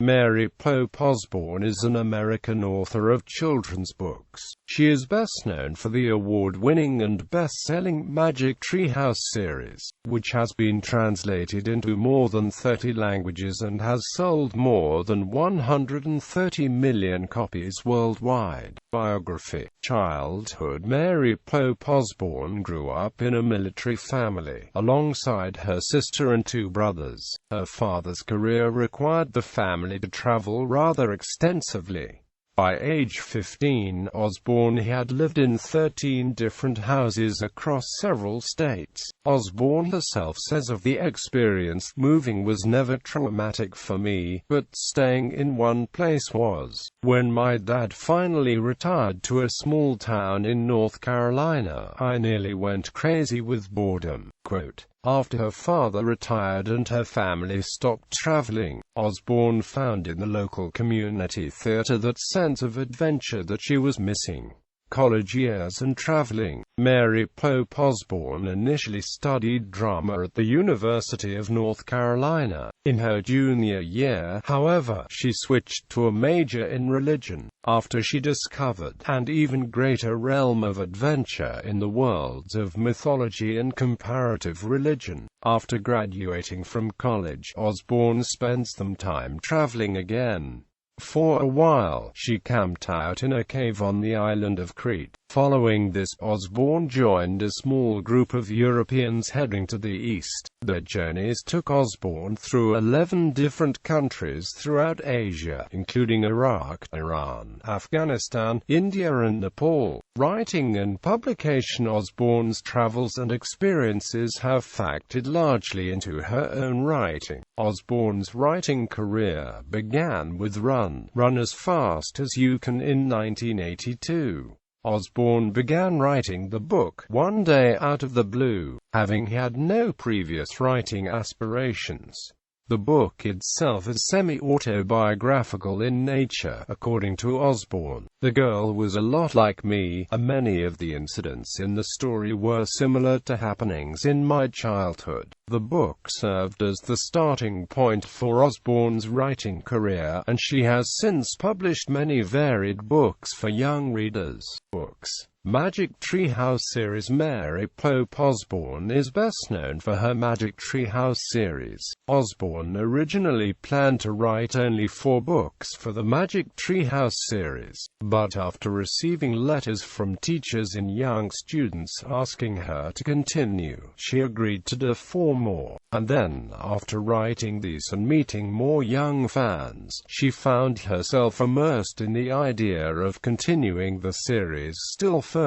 Mary Pope Osborne is an American author of children's books. She is best known for the award-winning and best-selling Magic Tree House series, which has been translated into more than 30 languages and has sold more than 130 million copies worldwide. Biography. Childhood. Mary Pope Osborne grew up in a military family, alongside her sister and two brothers. Her father's career required the family to travel rather extensively. By age 15, Osborne had lived in 13 different houses across several states. Osborne herself says of the experience, "Moving was never traumatic for me, but staying in one place was. When my dad finally retired to a small town in North Carolina, I nearly went crazy with boredom." Quote, after her father retired and her family stopped traveling, Osborne found in the local community theater that sense of adventure that she was missing. College years and traveling. Mary Pope Osborne initially studied drama at the University of North Carolina. In her junior year, however, she switched to a major in religion, after she discovered an even greater realm of adventure in the worlds of mythology and comparative religion. After graduating from college, Osborne spent some time traveling again. For a while, she camped out in a cave on the island of Crete. Following this, Osborne joined a small group of Europeans heading to the east. Their journeys took Osborne through 11 different countries throughout Asia, including Iraq, Iran, Afghanistan, India and Nepal. Writing and publication. Osborne's travels and experiences have factored largely into her own writing. Osborne's writing career began with Run as Fast as You Can in 1982. Osborne began writing the book one day out of the blue, having had no previous writing aspirations. The book itself is semi-autobiographical in nature, according to Osborne. "The girl was a lot like me, and many of the incidents in the story were similar to happenings in my childhood." The book served as the starting point for Osborne's writing career, and she has since published many varied books for young readers. Books. Magic Tree House series. Mary Pope Osborne is best known for her Magic Tree House series. Osborne originally planned to write only 4 books for the Magic Tree House series, but after receiving letters from teachers and young students asking her to continue, she agreed to do 4 more. And then, after writing these and meeting more young fans, she found herself immersed in the idea of continuing the series still further.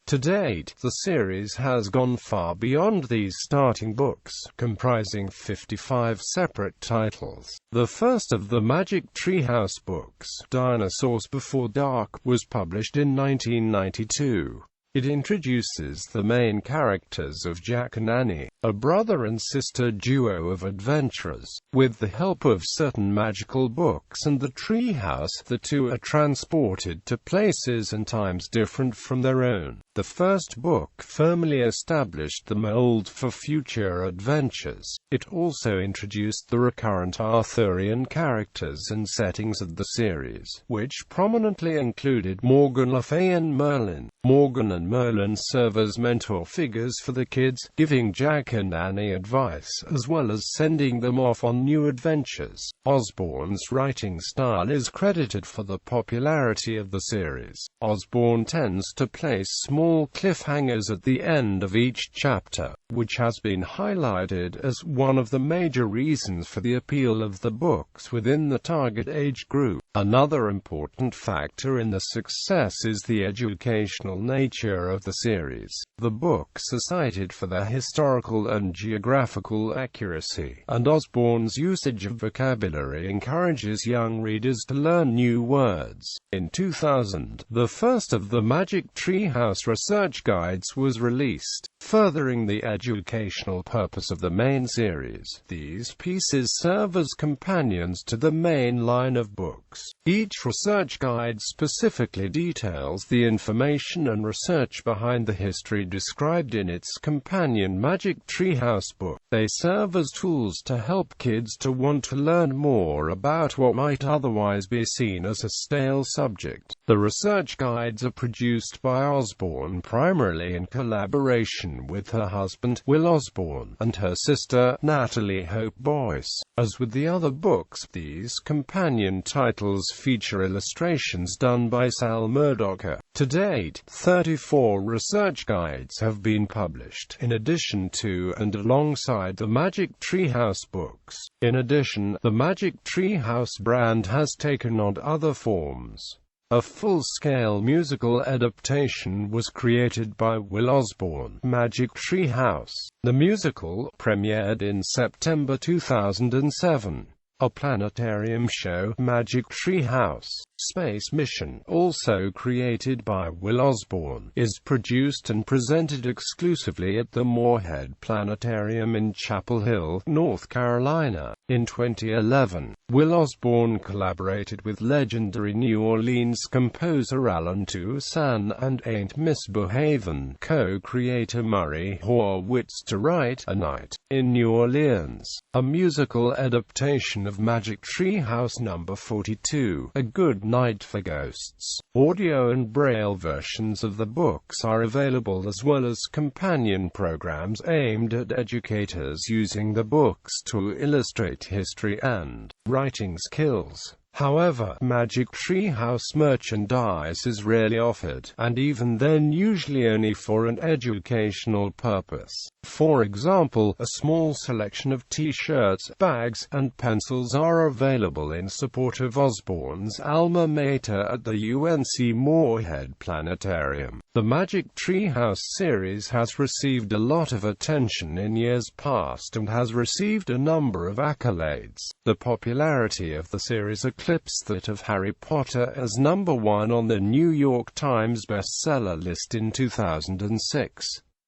To date, the series has gone far beyond these starting books, comprising 55 separate titles. The first of the Magic Tree House books, Dinosaurs Before Dark, was published in 1992. It introduces the main characters of Jack and Annie, a brother and sister duo of adventurers. With the help of certain magical books and the tree house, the two are transported to places and times different from their own. The first book firmly established the mold for future adventures. It also introduced the recurrent Arthurian characters and settings of the series, which prominently included Morgan Le Fay and Merlin. Morgan and Merlin serve as mentor figures for the kids, giving Jack and Annie advice, as well as sending them off on new adventures. Osborne's writing style is credited for the popularity of the series. Osborne tends to place small cliffhangers at the end of each chapter, which has been highlighted as one of the major reasons for the appeal of the books within the target age group. Another important factor in the success is the educational nature of the series. The books are cited for their historical and geographical accuracy, and Osborne's usage of vocabulary encourages young readers to learn new words. In 2000, the first of the Magic Tree House research guides was released, furthering the educational purpose of the main series. These pieces serve as companions to the main line of books. Each research guide specifically details the information and research behind the history described in its companion Magic Treehouse book. They serve as tools to help kids to want to learn more about what might otherwise be seen as a stale subject. The research guides are produced by Osborne primarily in collaboration with her husband, Will Osborne, and her sister, Natalie Hope Boyce. As with the other books, these companion titles feature illustrations done by Sal Murdocher. To date, 34 research guides have been published, in addition to and alongside the Magic Treehouse books. In addition, the Magic Treehouse brand has taken on other forms. A full-scale musical adaptation was created by Will Osborne, Magic Treehouse. The musical premiered in September 2007. A planetarium show, Magic Treehouse Space Mission, also created by Will Osborne, is produced and presented exclusively at the Moorhead Planetarium in Chapel Hill, North Carolina. In 2011, Will Osborne collaborated with legendary New Orleans composer Alan Toussaint and Ain't Misbehavin' co-creator Murray Horwitz to write A Night in New Orleans, a musical adaptation of Magic Treehouse No. 42, A Good Night for Ghosts. Audio and Braille versions of the books are available, as well as companion programs aimed at educators using the books to illustrate history and writing skills. However, Magic Treehouse merchandise is rarely offered, and even then usually only for an educational purpose. For example, a small selection of t-shirts, bags, and pencils are available in support of Osborne's alma mater at the UNC Moorhead Planetarium. The Magic Treehouse series has received a lot of attention in years past and has received a number of accolades. The popularity of the series eclipsed that of Harry Potter as #1 on the New York Times bestseller list in 2006.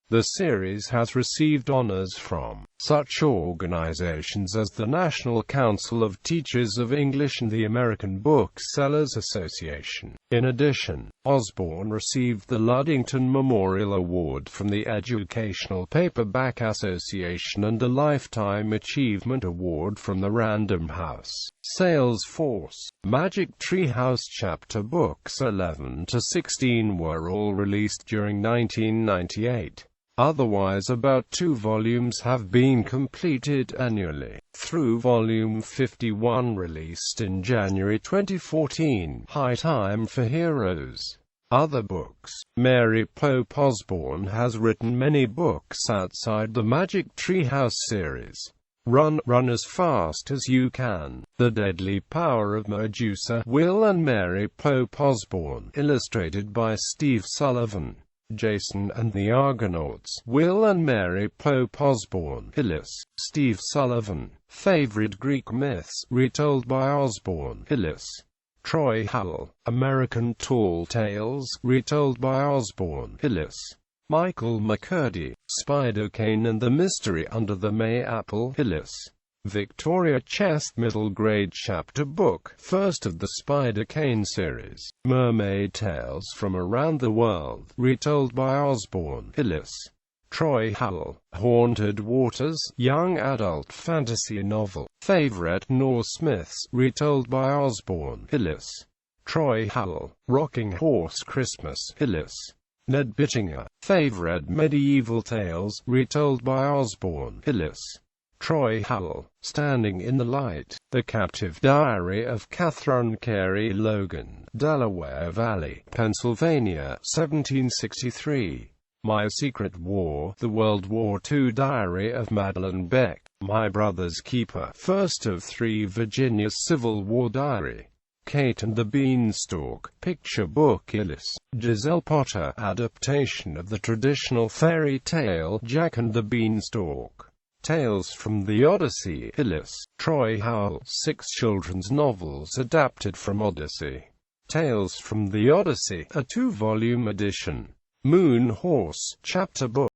The series has received honors from such organizations as the National Council of Teachers of English and the American Booksellers Association. In addition, Osborne received the Luddington Memorial Award from the Educational Paperback Association and a Lifetime Achievement Award from the Random House. Sales force. Magic Treehouse chapter books 11 to 16 were all released during 1998. Otherwise, about 2 volumes have been completed annually, through volume 51 released in January 2014, High Time for Heroes. Other books. Mary Pope Osborne has written many books outside the Magic Treehouse series. Run as Fast as You Can, The Deadly Power of Medusa, Will and Mary Pope Osborne, illustrated by Steve Sullivan. Jason and the Argonauts, Will and Mary Pope Osborne, Illis, Steve Sullivan. Favorite Greek Myths, retold by Osborne, Illis. Troy Howell, American Tall Tales, retold by Osborne, Illis. Michael McCurdy, Spider-Cane and the Mystery Under the Mayapple, Illis. Victoria Chest Middle Grade Chapter Book, first of the Spider-Cane series. Mermaid Tales from Around the World, retold by Osborne, Illis. Troy Howell, Haunted Waters, young adult fantasy novel. Favorite Norse Myths, retold by Osborne, Illis. Troy Howell, Rocking Horse Christmas, Illis. Ned Bittinger, Favorite Medieval Tales, retold by Osborne, Illis. Troy Howell, Standing in the Light, The Captive Diary of Catherine Carey Logan, Delaware Valley, Pennsylvania, 1763. My Secret War, The World War II Diary of Madeline Beck, My Brother's Keeper, first of 3 Virginia's Civil War Diary. Kate and the Beanstalk, Picture Book Illis. Giselle Potter, adaptation of the traditional fairy tale, Jack and the Beanstalk. Tales from the Odyssey, Illis. Troy Howell, 6 children's novels adapted from Odyssey. Tales from the Odyssey, a 2-volume edition. Moon Horse, chapter book.